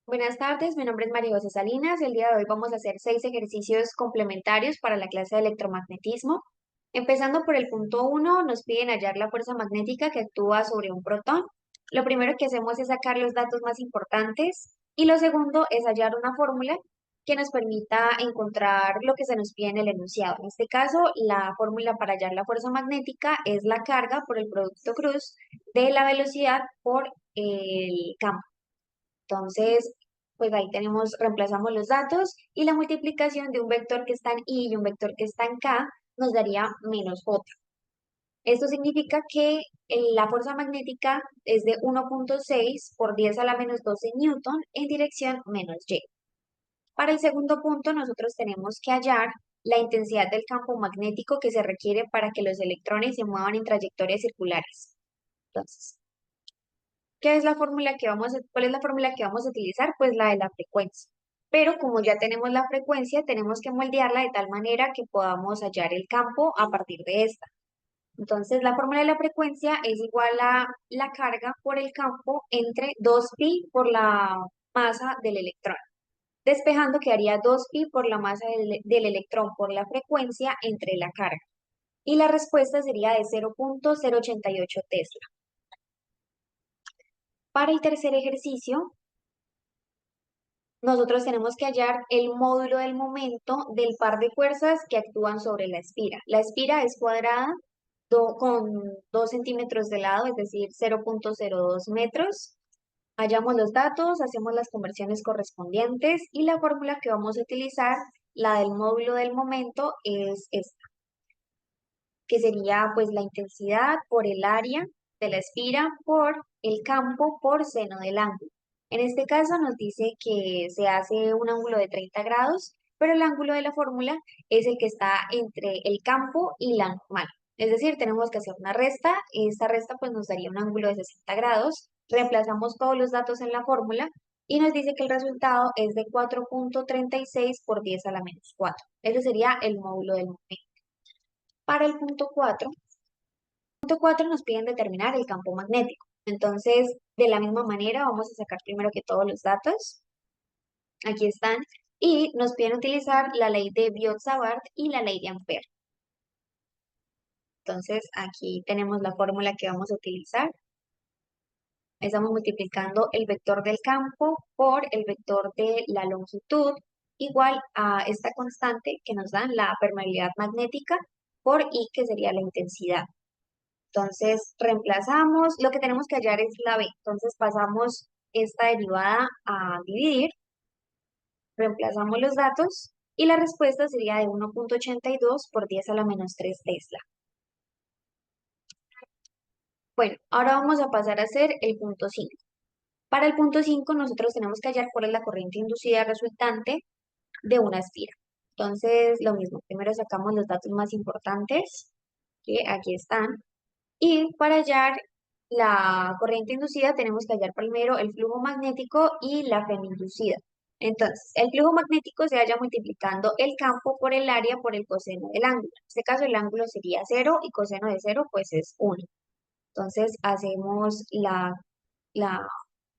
Buenas tardes, mi nombre es María José Salinas. El día de hoy vamos a hacer 6 ejercicios complementarios para la clase de electromagnetismo. Empezando por el punto 1, nos piden hallar la fuerza magnética que actúa sobre un protón. Lo primero que hacemos es sacar los datos más importantes y lo segundo es hallar una fórmula que nos permita encontrar lo que se nos pide en el enunciado. En este caso, la fórmula para hallar la fuerza magnética es la carga por el producto cruz de la velocidad por el campo. Entonces, pues ahí tenemos, reemplazamos los datos y la multiplicación de un vector que está en I y un vector que está en K nos daría menos J. Esto significa que la fuerza magnética es de 1,6 por 10 a la menos 12 newton en dirección menos Y. Para el segundo punto, nosotros tenemos que hallar la intensidad del campo magnético que se requiere para que los electrones se muevan en trayectorias circulares. Entonces, ¿qué es la fórmula que cuál es la fórmula que vamos a utilizar? Pues la de la frecuencia. Pero como ya tenemos la frecuencia, tenemos que moldearla de tal manera que podamos hallar el campo a partir de esta. Entonces, la fórmula de la frecuencia es igual a la carga por el campo entre 2pi por la masa del electrón. Despejando quedaría 2pi por la masa del electrón por la frecuencia entre la carga. Y la respuesta sería de 0,088 Tesla. Para el tercer ejercicio, nosotros tenemos que hallar el módulo del momento del par de fuerzas que actúan sobre la espira. La espira es cuadrada con 2 centímetros de lado, es decir, 0,02 metros. Hallamos los datos, hacemos las conversiones correspondientes y la fórmula que vamos a utilizar, la del módulo del momento, es esta, que sería pues la intensidad por el área de la espira por el campo por seno del ángulo. En este caso nos dice que se hace un ángulo de 30 grados, pero el ángulo de la fórmula es el que está entre el campo y la normal. Es decir, tenemos que hacer una resta, esta resta pues nos daría un ángulo de 60 grados, reemplazamos todos los datos en la fórmula y nos dice que el resultado es de 4,36 por 10 a la menos 4. Ese sería el módulo del momento. Para el punto 4 nos piden determinar el campo magnético. Entonces, de la misma manera, vamos a sacar primero que todos los datos. Aquí están. Y nos piden utilizar la ley de Biot-Savart y la ley de Ampère. Entonces, aquí tenemos la fórmula que vamos a utilizar. Estamos multiplicando el vector del campo por el vector de la longitud, igual a esta constante que nos dan la permeabilidad magnética por I, que sería la intensidad. Entonces, reemplazamos, lo que tenemos que hallar es la b. Entonces, pasamos esta derivada a dividir, reemplazamos los datos y la respuesta sería de 1,82 por 10 a la menos 3 Tesla. Bueno, ahora vamos a pasar a hacer el punto 5. Para el punto 5 nosotros tenemos que hallar cuál es la corriente inducida resultante de una esfera. Entonces, lo mismo, primero sacamos los datos más importantes, que aquí están. Y para hallar la corriente inducida tenemos que hallar primero el flujo magnético y la fe inducida. Entonces, el flujo magnético se halla multiplicando el campo por el área por el coseno del ángulo. En este caso el ángulo sería 0 y coseno de 0 pues es 1. Entonces hacemos la,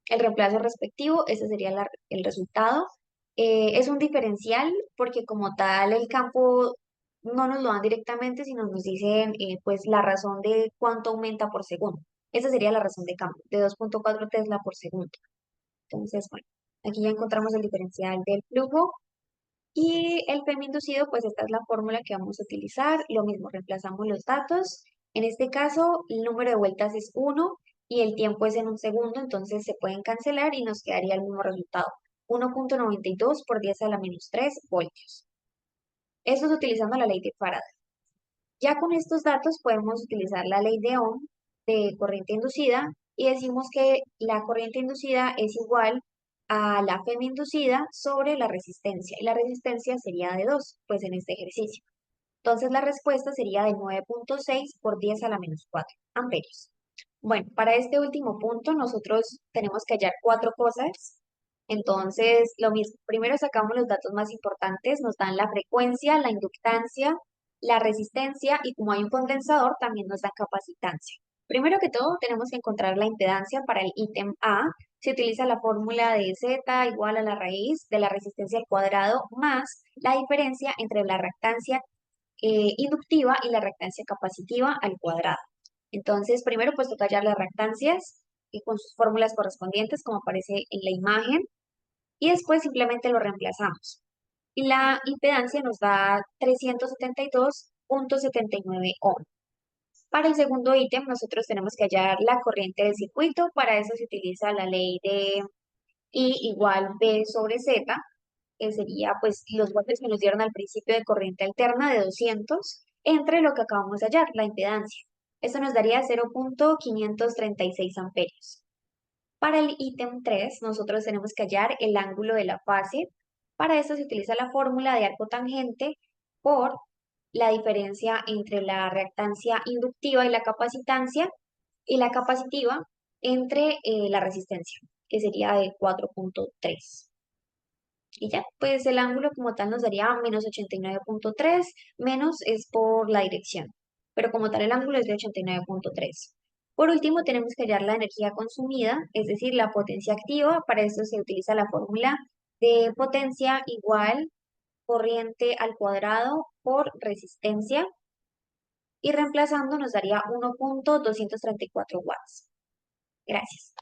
el reemplazo respectivo, ese sería el resultado. Es un diferencial porque como tal el campo no nos lo dan directamente, sino nos dicen pues la razón de cuánto aumenta por segundo. Esa sería la razón de campo, de 2,4 Tesla por segundo. Entonces, bueno, aquí ya encontramos el diferencial del flujo y el PEM inducido, pues esta es la fórmula que vamos a utilizar. Lo mismo, reemplazamos los datos. En este caso, el número de vueltas es 1 y el tiempo es en un segundo, entonces se pueden cancelar y nos quedaría el mismo resultado. 1,92 por 10 a la menos 3 voltios. Esto es utilizando la ley de Faraday. Ya con estos datos podemos utilizar la ley de Ohm de corriente inducida y decimos que la corriente inducida es igual a la FEM inducida sobre la resistencia. Y la resistencia sería de 2, pues en este ejercicio. Entonces la respuesta sería de 9,6 por 10 a la menos 4 amperios. Bueno, para este último punto nosotros tenemos que hallar 4 cosas. Entonces, lo mismo, primero sacamos los datos más importantes, nos dan la frecuencia, la inductancia, la resistencia y como hay un condensador, también nos da capacitancia. Primero que todo, tenemos que encontrar la impedancia para el ítem A, se utiliza la fórmula de Z igual a la raíz de la resistencia al cuadrado más la diferencia entre la reactancia inductiva y la reactancia capacitiva al cuadrado. Entonces, primero pues toca hallar las reactancias y con sus fórmulas correspondientes como aparece en la imagen y después simplemente lo reemplazamos. Y la impedancia nos da 372,79 ohms. Para el segundo ítem, nosotros tenemos que hallar la corriente del circuito. Para eso se utiliza la ley de I igual B sobre Z, que sería pues los voltios que nos dieron al principio de corriente alterna de 200 entre lo que acabamos de hallar, la impedancia. Eso nos daría 0,536 amperios. Para el ítem 3, nosotros tenemos que hallar el ángulo de la fase. Para eso se utiliza la fórmula de arco tangente por la diferencia entre la reactancia inductiva y la capacitiva entre la resistencia, que sería de 4,3. Y ya, pues el ángulo como tal nos daría -89,3, menos es por la dirección, pero como tal el ángulo es de 89,3. Por último, tenemos que hallar la energía consumida, es decir, la potencia activa. Para esto se utiliza la fórmula de potencia igual corriente al cuadrado por resistencia y reemplazando nos daría 1,234 watts. Gracias.